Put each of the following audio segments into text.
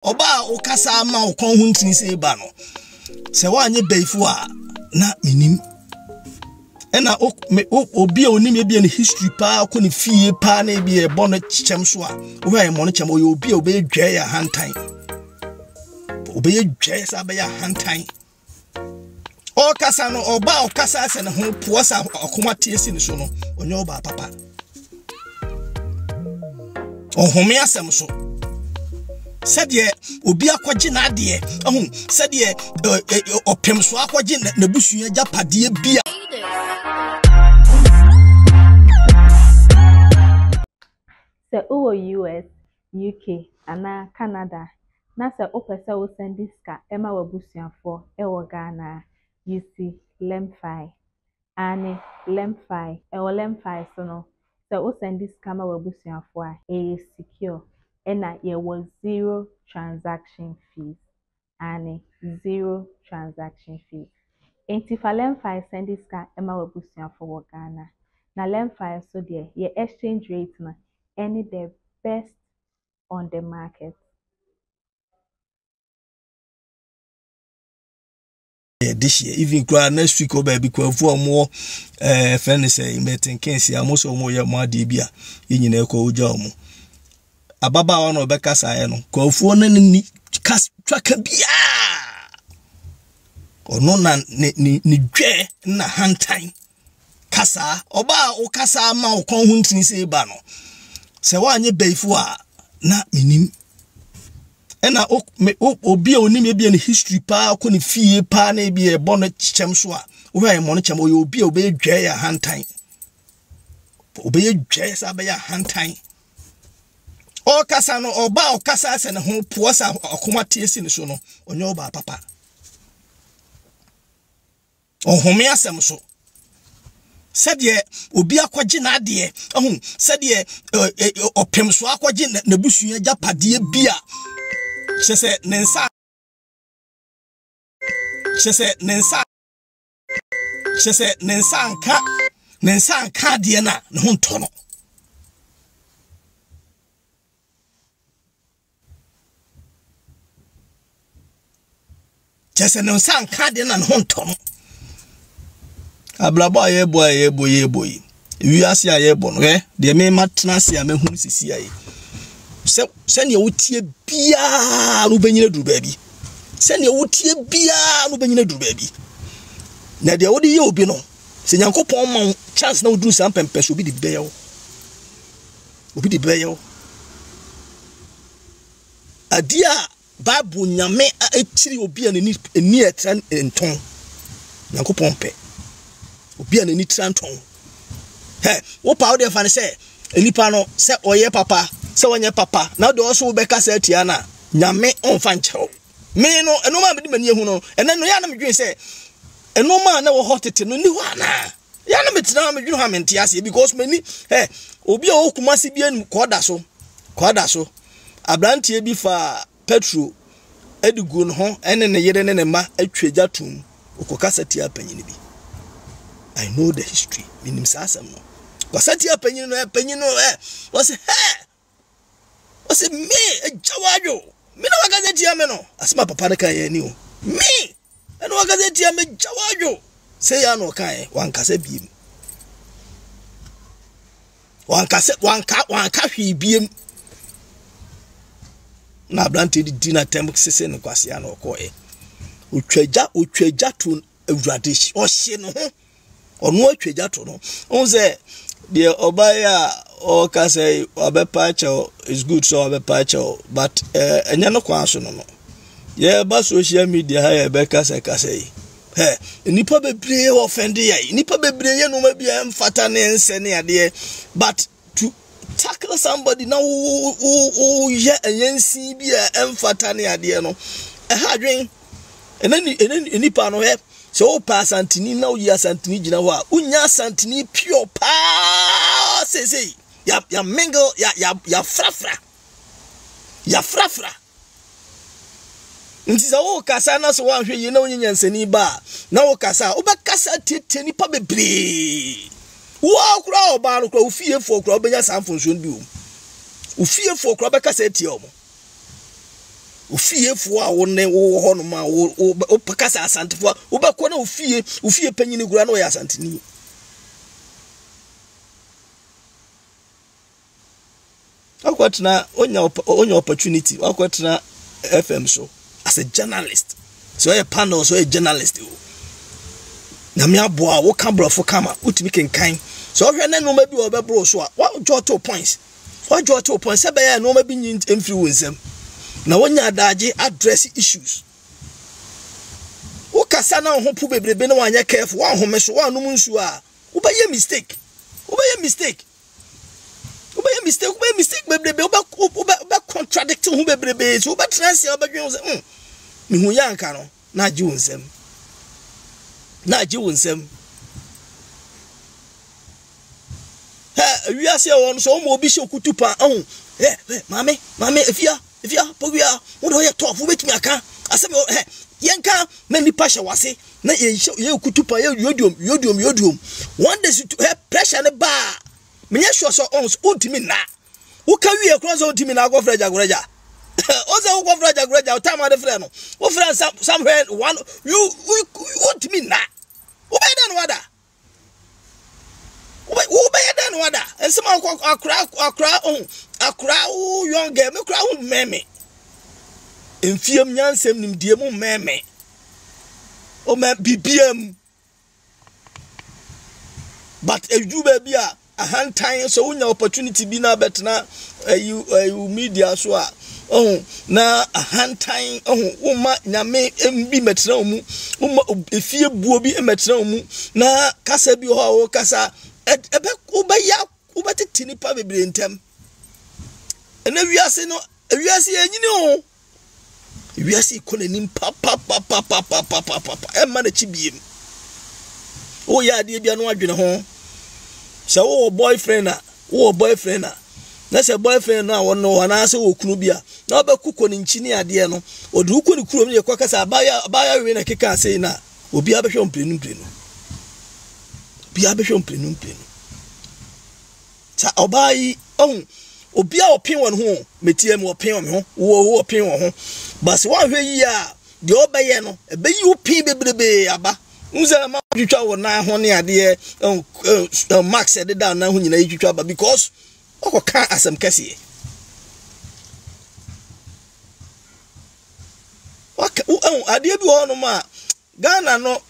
Oba okasa ma okon hu ntini se ba no. Se wanye beifo a na minim. Ena obi a onim ye history pa ko ne fie pa na bi e bono chichem so a wo ya mo no chem obi a obe dwa ya hantan. Obe dwa sa be ya hantan. Okasa no oba okasa se ne ho po sa akoma tiesi ne so no onye oba papa. Ohome asem so. Said obi akwaje na ade said opem so akwaje na busuya japade bia. Se uwo US, UK, ana Canada, na se opese wo sendi ska ema wabusuafo ewo Ghana, UC Lemfi. Ane Lemfi, ewo Lemfi so no, se wo sendi ska ma wabusuafo a secure. Ena ye was 0 transaction fees. Ane 0 transaction fees. Enti fa Lemfi sendi ska ema wabusuafo wo Ghana. Na Lemfi so de ye exchange rate na any the best on the market. This year, even next week or baby for more friends say meeting Kensi, I'm also more your debia in your co jomo. Ababa one or Becca Sayano, call for any cast tracker bia or no ni dre na hand time. Kasa, oba o kasa ma o kon huntini se ba no. Se wanye beifo a na minim. Ena obi a onim ye history pa ko ne fie pa na bi e bono chichem so a wo ya mo no chem obi a obe dwa ya hantan. Obe dwa sa be ya hantan. O kasa no oba o kasa se ne ho po sa akoma tiesi ne so no onye oba papa. Ohome asem so. Said obi akwaje na ade said opem so akwaje na busuya japade bia chese nensa anka de na ne ho nto no chese nensa anka de na ne ho nto no ablabo ye boy wi ase aye bo no de me matna se amehunu sisi aye se ne wotie bia no benyina duru baabi se ne wotie bia no benyina duru baabi na de wodi ye obi no se Nyankopon ma chance na woduru sam pempeso obi di beyo adia Bible nyame etiri obi anani eni etran enton Nyankopon pe obi anani tranton wo pa wo de fa ne se enipa no se oye papa se wonye papa na do so be ka se atia na nyame onfa nkyerɛw me no eno ma be di mani ehu no ene no ya na medwen se eno ma na wo hotete no ni ho ana ya na metina medwen ha mente ase because mani obi a okumase bi anu koda so abrantie bi fa petro edugo no ho ene ne yere ne ma atwagya tum okokasa tia panyini bi. I know the history minim sasam no wasati apanyini no was me jawajo me na wagazeti ya me no asema papa ne kan ye ni o me eno wagazeti ya me jawajo se ya no kan wankase biem wanka hwi biem na blante di dina tembo sese no kwase ya no koe otwaja to awurade o hye no ho ono atwaja to no onze the obaya o ka say obepacho is good so obepacho but enya no kwa so no ye ba social media ha ye be ka say nipa bebre offend ye nipa bebre ye no ma bia mfata ne nse ne ade but to tackle somebody now ye enyansi bia mfata ne ade no ha dwen enani nipa no he so o pass antini na o yi asantini gina ho a unya asantini pure pa say ya mingle ya frafra nti za o kasa na so wan hwe yi na onye nsani ba na o kasa o be kasa tete nipa bebre wo kura oba no kura ofiefo kura obenya sanfo nso bi o ofiefo kura be kasa tie omo ofie fo a wo ne wo ho no ma wo pakasa asantefo wo ba ko na ofie panyini gura na wo ya asanteni akwatna onya opportunity akwatna FM show as a journalist so a panel so a journalist na me aboa wo ka brofo kama utimi kenkan so hwe na no ma bi obebro so a wa draw 2 points e be ya no ma bi nyin influence na wonya adaje address issues wo kasa na ho pu bebrebe na wanya careful wa ho me so wa no nsu a wo ba ye mistake bebrebe oba contradict hu bebrebe so oba transia oba dwen se me hu yanka no na agi wonsem ha wiase won so mo obi hye okutupa mame efia pogua wo do ye tofu betimi aka asem yanka na nipa hye wase na ye okutupa ye yodium one day to pressure ne ba menye sure so ons ultimi na wo ka wie cross ultimi na go fraja goreja o se wo go fraja goreja o time ade frɛ no wo frɛ somewhere one you ultimi na wo be den wada wo be den wada ensem akra o younger me kra wo meme enfiem nyansem nimdie mu meme o me bibiem but eju ba bia a hand time so unya opportunity bi na betna you media so a na a hand time uma nyame mbi metna mu uma efie buo bi metna mu na kasa bi ho kasa ebe ubaya ubetiti nipa bebre ntem ena wiase no wiase enyini o wiase ikononim papa e ma na chibiem o ya de bia no adwene ho so wo boyfriend na se boyfriend na wono na se wo kunu bia na obakuko ni nchini ade no ode uko ni kuro me kwakasa abaya we na keka sei na obi abehwe omprenu ta obai obi a opin won ho metiem opin won ho wo opin won ho bas wa hwe yi a de obaye no ebeyi opin bebrebe aba unza ma twitwa wo na ho ne ade max ede da na ho nyina twitwa ba because okoka asem kese waka ade bi ho no ma Ghana no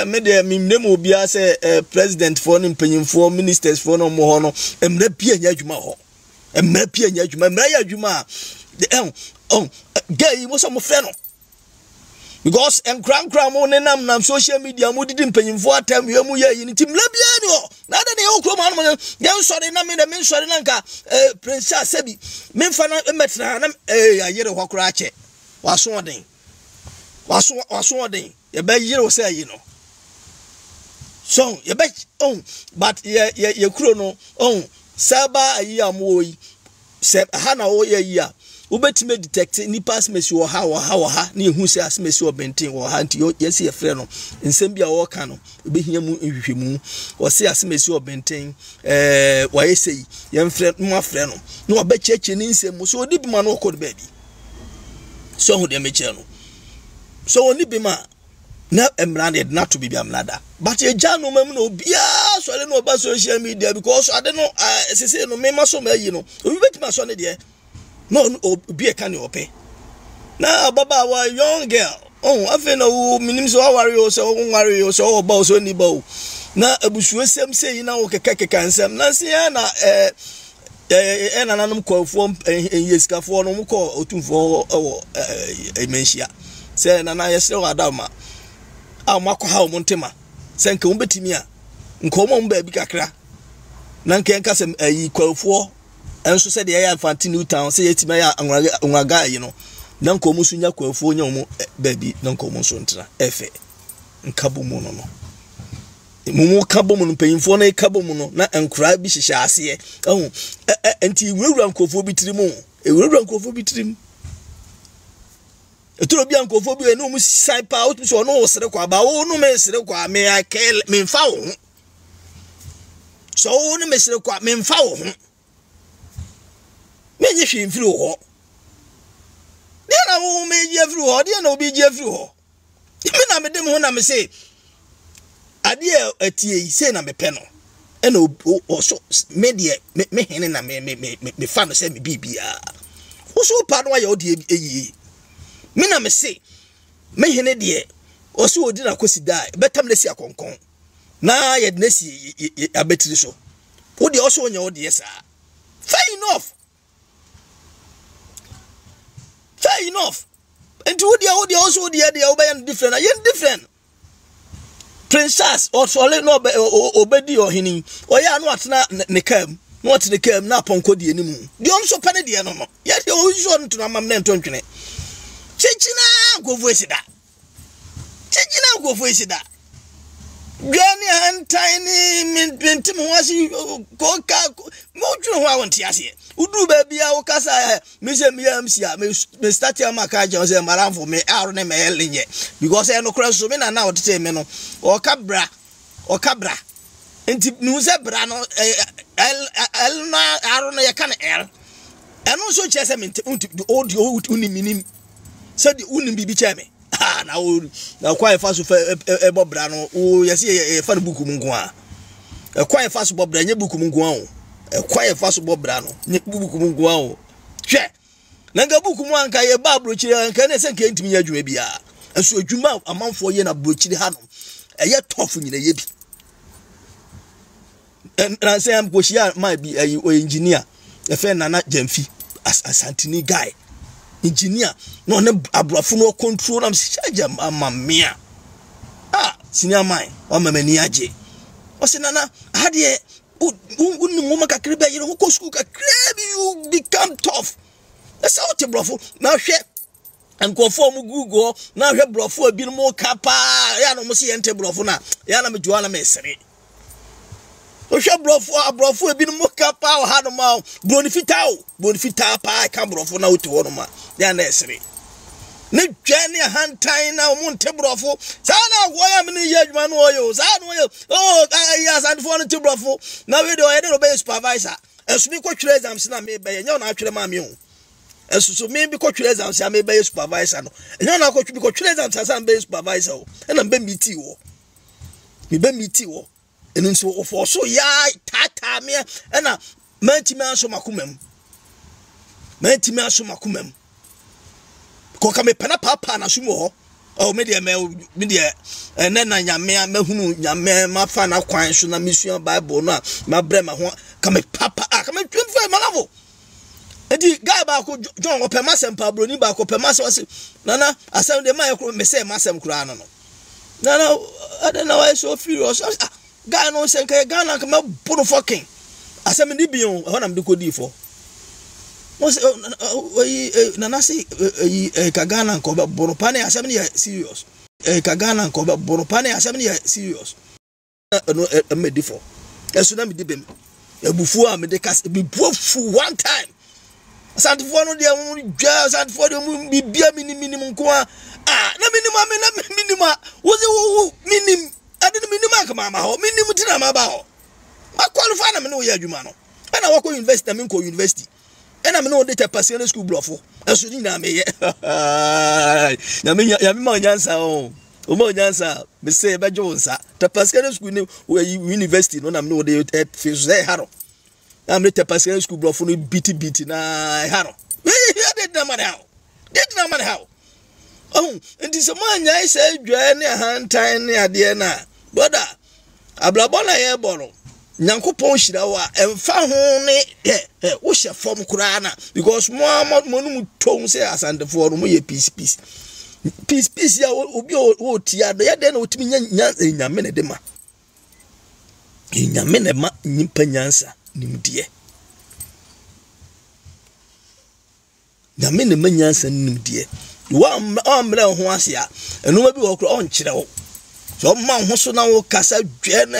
me de mimnem obi a se president for no mpanyimfo ministers for no mo ho no emra pia nya adwuma ho emra ya adwuma gay mo so mo fe no because enkran mo ne nam social media mo didi mpanyimfo atam ye mu ye yin tim labia ni ho na de ne okro ma no ye nsore na me de me nsore na nka prince asebi me mfa na metna na ayere ho kra ache waso oden ye be yire wo say yi no so ye be but ye kuro no saba ayi amoyi se ha na wo ye yi a ubetime detect ni pass mesi wo ha na ehu se asmesi obenten wo ha nti yesi ye frɛ no nsem bia wo ka no obehia mu nhwehwemu wo se asmesi obenten wa yesi ye mfrɛ mo afrɛ no na obecheche ni nsem so odi bi ma no kɔ baabi so hu de meche no so oni bi ma na emrande na to bibia mnada but e jano mam no bia so le no ba social media because ade no sese no me maso ma yi no obi betima so ne de no obi e kan e ope na baba wa young girl afi na wo minim so aware o so nware o so oba o so ni ba o na abusuo sem sei na wo keka nsem na se ya na na nanum kwafo yesikafo no mko otumfo wo emenhia se na na yesre wa adama amakọ ha omontema se nka umbetimi a nka omom ba bi kakra na nka enka se ayi kwafo enso se de ya Infantino New Town se yetima ya anwaga yi no na nka omusu nya kwafo nya omo ba bi na nka omonso ntra efe nka bomu no mumu kabo mu mpanyimfo na kabo mu no na enkura bi hyehyɛ ase enti wura nkofo bi tirimu wura nkofo bi tirimu eturo bi nkofo bi enu mu sai pa o so no osere kwa ba o no me sere kwa me akel me mfa wo ho so o no me sere kwa me mfa wo ho me nye hwe mfiri wo ho ne na wo me je free ho de na obi je free ho me na me dem ho na me say ade atie say na me pe no e na o so me de me hene na me fa no say me bibia wo so pa no ya o de eyi me na me say me hene de o so odi na kosi dai betam na si akonkon na ye de na si abetiri so wo de o so onya wo de sa fair enough and wo de also de obey different yen different princess or so le no obedi ohini oya no atena ne kam no atena kam na ponko de animu de on so pane de no no ye de o so no tuna mam na ntontwene chichina gofu esida Gani antini mintim wasi koka moju ho awonti ase udu ba bia wo kasa me se me amsia me start am aka je say maranfo me aro ne me elinye because e no kra so me na odete me no o kabra enti nu se bra no el na aro no ye kan el eno so che se me uni minim se di uni bibi che me na kwa fa so bobra no o yesi fa buku mu nko a kwa fa so bobra nye buku mu nko a o kwa fa so bobra no nye buku mu nko a o hwe na nga buku mu anka ye ba brochiri anka na se nke ntimi ya adwuma bia enso adwuma amanfo ye na brochiri ha no eye tofu nyina ye bi na se am koshia ma bi o engineer e fe nana jamfi asantini guy engineer no ne abrafo no control am shaja amamia senior mine o mamani age o se nana hade unni mo makakre be yire ho school kakre you become tough that's how te brafo na hwe enkofo mu google na hwe brafo abi no mo kapa ya no mo se yente brafo na ya na me juwa na me sere o hwe brafo abi no mo kapa o ha no ma bonifita pa ka brafo na uti wono ma ya na esere ne dwane hantan na mo nte brafo sa na wo ya me ne ye adwuma no oyo sa no oyo ya sa ndefo no te brafo na we de o ye de no be supervisor enso bi ko twere exams na me be ye nya na atwere ma me o enso so me bi ko twere exams ya me be supervisor no nya na ko twere exams sa be supervisor o na be meeti wo me be meeti wo enu nso ofo so ya tata me na mantimi aso makomam ko ka me pana papa na sumo ho o me de na nyame mahunu nyame mafa na kwan so na misua bible no ma brema ho ka me papa ka me 25 malavo edi guy ba ko John o pema sempa broni ba ko pema se nana asem de ma me se masem kura no nana adena why so furious guy no say ka Ghana ka me bono fucking asem ni bion ho na me ko di fo Mose nana say Kagana ko ba boropane asem ni serious Kagana ko ba boropane asem ni serious no me di fo eso na me di bem ebufu a me de kas ebufu one time santifo no de dwa santifo de bibia minimum ko na minimum wo minim ade minimum ka mama ho minimum tina ma ba ho ma qualify na me no ye adwuma no na wo ko university na me ko university ena me no de te passion school blofo eso ni na me ye ya me ma nyansa o mo nyansa me say be jonsa te passion school ni university no na me no de face there haro na me te passion school blofo no biti na haro ya de na man how oh enti so man nya say dwa ne hantan ne ade na brother ablabona ye boro Nyankopon shira wa emfa ho ne wo hye fom kura na because mo no tom say asandefo no mo ye peace ya obi o tia do ya de na otimi nya nyame ne de ma nyame ne ma nyimpa nyansa nimdie nyame ne ma nyansa nimdie wa amre ho ase a eno ma bi wo kura on kire wo so man ho so na wo kasa dwane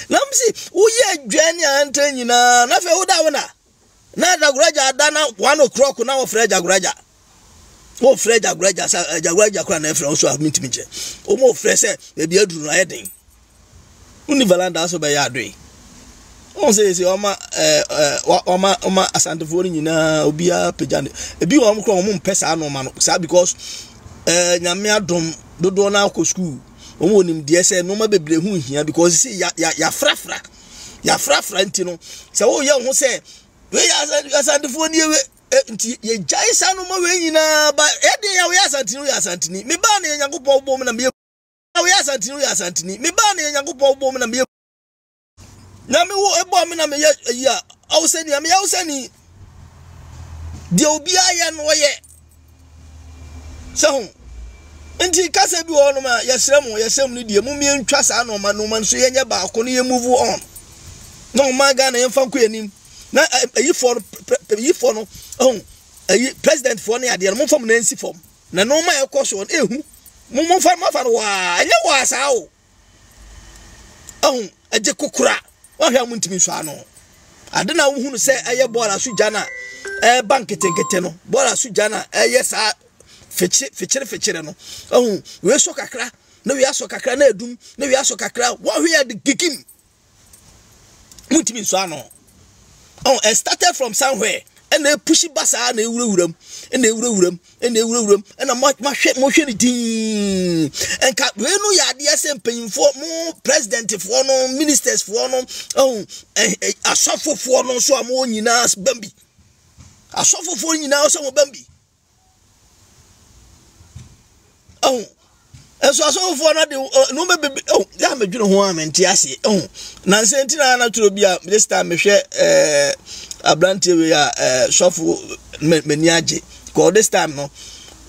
na msi wo ye dwane anta nyina na fe wo da wona na jaguraja adana 1 o'clock na wo frɛ jaguraja sa jaguraja kura na frɛ so admit je o mo frɛ se e bi aduru na yeden uni valanda so be ya adoi on say oma asantefo ni nyina obia pejande ebi wo mkro mo mpesa no ma no sa because nyame adom dodo na akọ school omo nim de se no ma bebre hu hia because see ya frafra nti no se wo ye ho se we ya asantefo ni we nti ye jai sa no ma we nyina ba e de ya we asantini me ba na Nyankopon bom na me we asantini me ba na Nyankopon bom na me na me wo ebo me na me ya awsani am ya awsani de obi aye no ye so nti kasa bi wo no ma yesrem ni de mu mi ntwa sa no ma so yenye ba ko no ye move on no ma ga na yemfa ko yanim na ayi for no ayi president for na ade no mo fam na nsi fam na no ma ye koso on ehu mo fa no wa enye wa sa o aje kokura wa hwa muntimi so ano ade na wo hunu se eye bola so jana bank tenkete no bola so jana eye sa fechire no we so kakra na we aso kakra na adum na we aso kakra wa hwe de gikim muntimi so ano it started from somewhere and they push basa na ewurawuram and mo hwe ni din and ka we no ya de ase mpanyimfo mo president fo no ministers fo no asofofo no so amo nyina bambi asofofo nyina so mo bambi eso asofofo na de no me bebe ya medwene ho amenti ase na nsenti na turo bia this time mehwe abrante we ya sofo meniaje ko this time no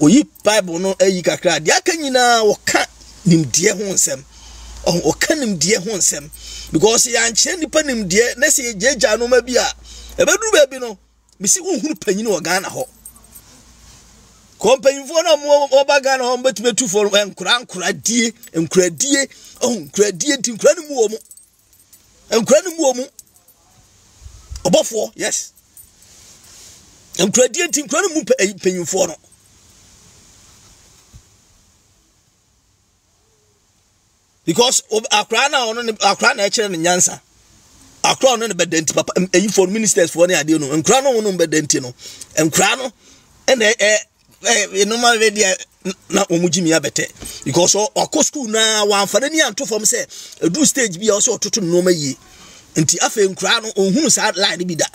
oyi bible no ayi kakra de aka nyina woka nimdie ho nsem woka nimdie ho nsem because ya nche nipa nimdie na se jeja no ma bia ebeduru ba bi no misi unhuru panyini wo Ghana ho kompanyimfo na mo obaga na ho betumetu for enkuradie ti nkurani mu wo mu obofo yes enkuradie ti nkurani mu panyimfo no because akra na e kire ne nyansa akra no ne bedenti papa eyi for ministers for ne ade no enkra no no bedenti no enkra no ene normal radio na omujimi abete because o school na wa amfane ni anto form say edu stage bi o so ototo no ma yi nti afa enkra no ohunu sa line bi da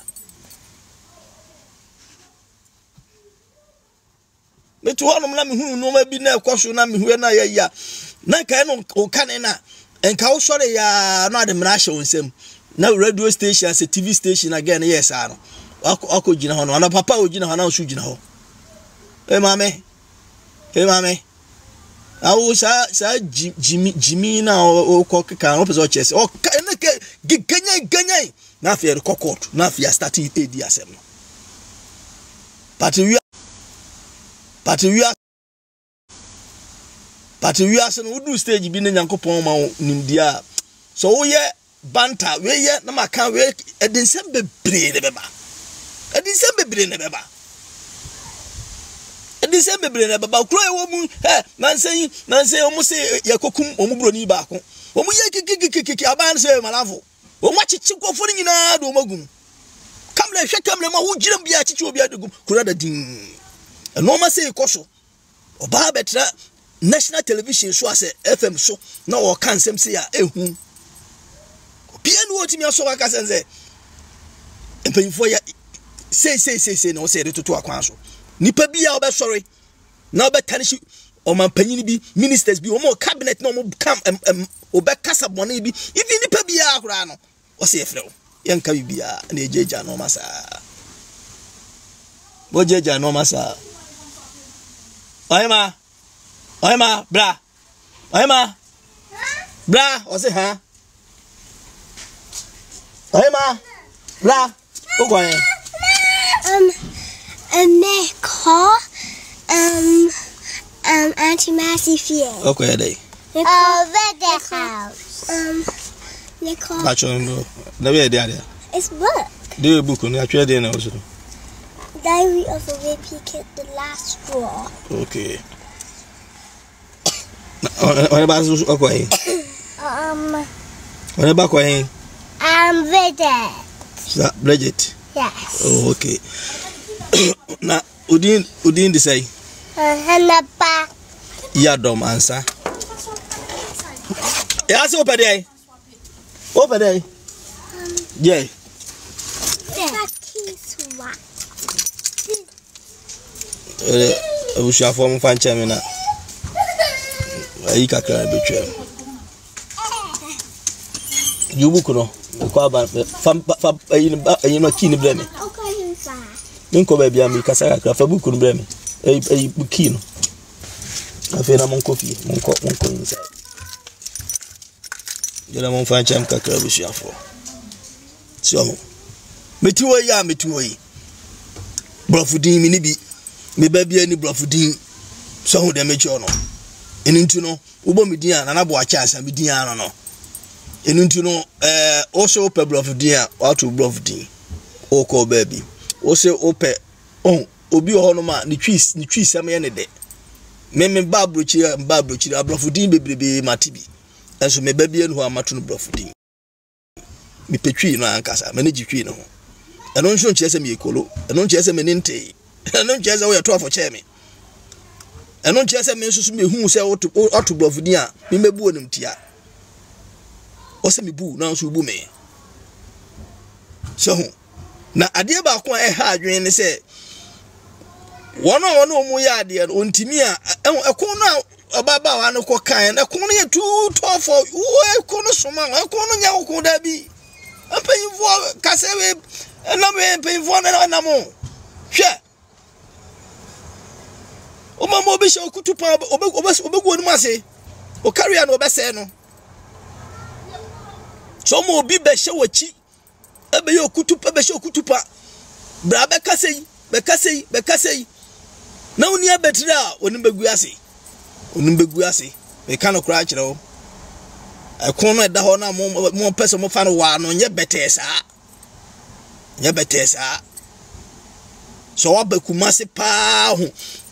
metu honom na mehunu no ma bi na ekoso na mehu na ya na kai no o kane na enka wo sore ya no ade mra hye wonsem na radio station as a TV station again yes ano akogina ho no na papa ogina ho na so gina ho Hey mame awu sa jimi na o ko ka o peso chese o ka ne ke ganya na fe rekokot na fe start edi asem no but we are so do stage bi na Nyankopon ma nimdia so wo ye banta we ye na maka we edinsem bebre ne beba December brene baba kro e wo mu man say o mu say yakokum o mu broni ba ko o mu ye kiki aban say malafo o mu chichi kofo ni nyina do magum kamle hwe kamle ma hu giram bia chichi obi adegum kura da din no ma say koso o ba betra national television so as FM so na o kan sem say ya ehu bia no otimi aso aka sense empanyfo ya say no say de toto akwan so nipa bia obe sorry na obe tanishi o mampanyini bi ministers bi o mo cabinet na o mo kam obe kasa bone bi even nipa bia akura no o se efrew yanka bia na ejeja no masa bojeja no masa oyema bra o se ha oyema bra o gwan Auntie Massey Field. Okay, day. Over the house. Nicole. Actually, no. It's book. Do you book on actually there also? Diary of a Repeat, the last straw. Okay. What about okay? What about going? I'm Bridget. Bridget. Yes. Oh, okay. Now, Udin the say. Hanapa. Ya dom answer. Yes, open day. Open day. Yeah. I wish I form fan chamina. I can't be you book no kwaba fam ayino kini breme nko ba bia mi kasa ka fa book no breme ay buki no afi na mon kofi monko inside yela mon fa cham ka kra bisu afo so meti wo ya meti wo yi brofudin mi ni bi me ba bia ni brofudin so hu de mechi ono enintu no ubo mi din ana na bo acha asa mi din ano no enintu no also open brofudin a wato brofudin o ko baby o se open obi ho no ma ni twi sam ye ne de me babrochi abrofudin bebrebe matibi enso me ba bia no ho amato no brofudin mi petwi no ankasa me ne gitwi no ho eno nso nche se me ekolo eno nche se me ninte eno nche se wo yeto afo che me eno nche se me nsusu me hu se oto brofudin a me mebu onim tia o se me bu na nso bu me so na ade ba ko ha adwen ne se wono mu ya ade ontimi a ekon na obaba wa no ko kan ekon no ye too tough for ekon no soma ekon no nya ko da bi ampanyifo kasewe na me ampanyifo na mo hwe o ma mo be sho kutupa obegu onu ase o carry na obese no so mo obi be hye wachi ebe ye okutupa be hye okutupa bra be kasei na oni abetira oni begu ase me kan okra kire o ekon no eda ho na mo pese mo fa no wa no nye betesa so wa be kumase pa ho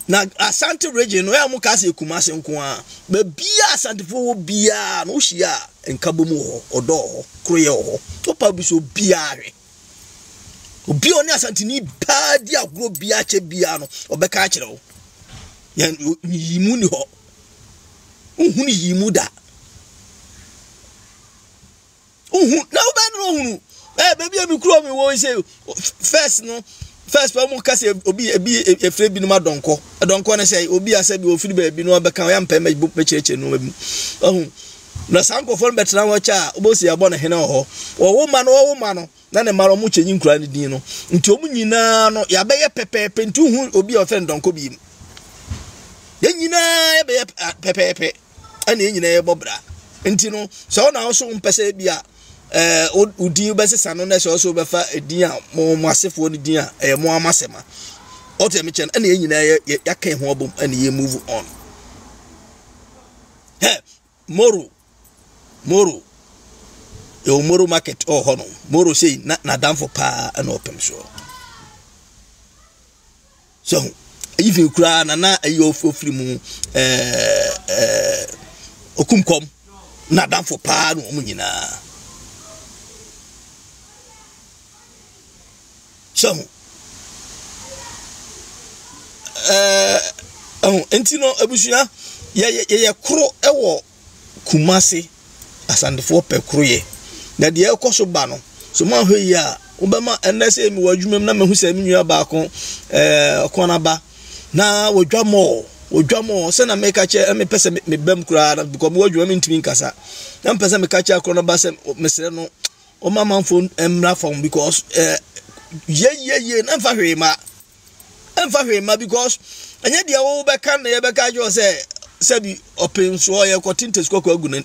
na Asante region no ya mu ka se kumase nko a ba bia Asante fo bia no hia enkabo mu ho odo ho kroye ho to pa bi so bia hwe obi oni Asante ni pa di agro bia che bia no obeka kire ho ya yimu ni ho uhunu yimu da na oba no hunu baby mi kuro mi wo say first pa mu kase obi efre bi no madonko ne say obi asabi ofiri ba bi no obeka ya mpa me cheche no mu na sanko fon betra wo cha obosi abo na hene ho wo ma no na ne maro mu chenyi nkura ne din no nti omu nyina no ya be ye pepepe nti hu obi ofen donko bi ye nyina ya be ye pepepe ana ye nyina ye bobra nti no so na wo so mpese bia udin be sesa no na so be fa edin a mo asefo ni din a mo amasema o te me chen ana ye nyina ya kan ho obom ana ye move on moro moro market hono moro say na danfo pa na opem so even kura na ayo ofiri mu okumkom na danfo pa no mu nyina so entino abusua ye kro ewo Kumase Asandefo pe kroye na de ekoso ba no so ma hwe ya obema enese mi wadwumem na mehu se mi nua ba ko okona ba na wodwamo se na meka che me pese me bem kura na because me wadwuma ntimi nkasa na pese me ka che akona ba se mesere no o mama phone emra phone because ye na mfa hwe ma because anya de wo be kan na ye be ka jo se sabi open so ye ko tintes ko agu na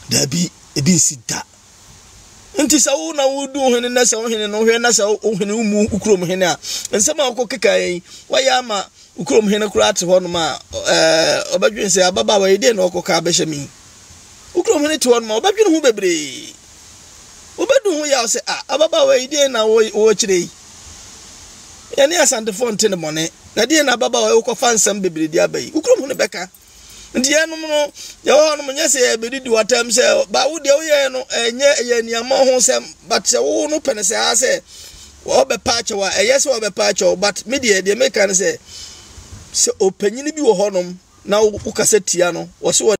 dabi ebi sita nti sa wo na wo du hene na sa wo hene no hwe na sa wo hene umu ukrom hene a nsema ko kekai wa ya ma ukrom hene kura ate ho no ma obadwen se ababa wa ide na okoka be hye ukrom hene te ho no ma obadwen ho bebre obedu ho ya se ababa wa ide na wo kire yani Asante fonte ne mone na die na baba wa ko fansam bebre dia bai ukrom ne beka nti enum no ye ho no nya se e bedi di watam se ba wo de wo ye no enye ye niam ho se but se wo no pene se ha se wo be patch wa yes wo be patch but media de make an se opanyini bi wo ho no na wo kasa tia no wo se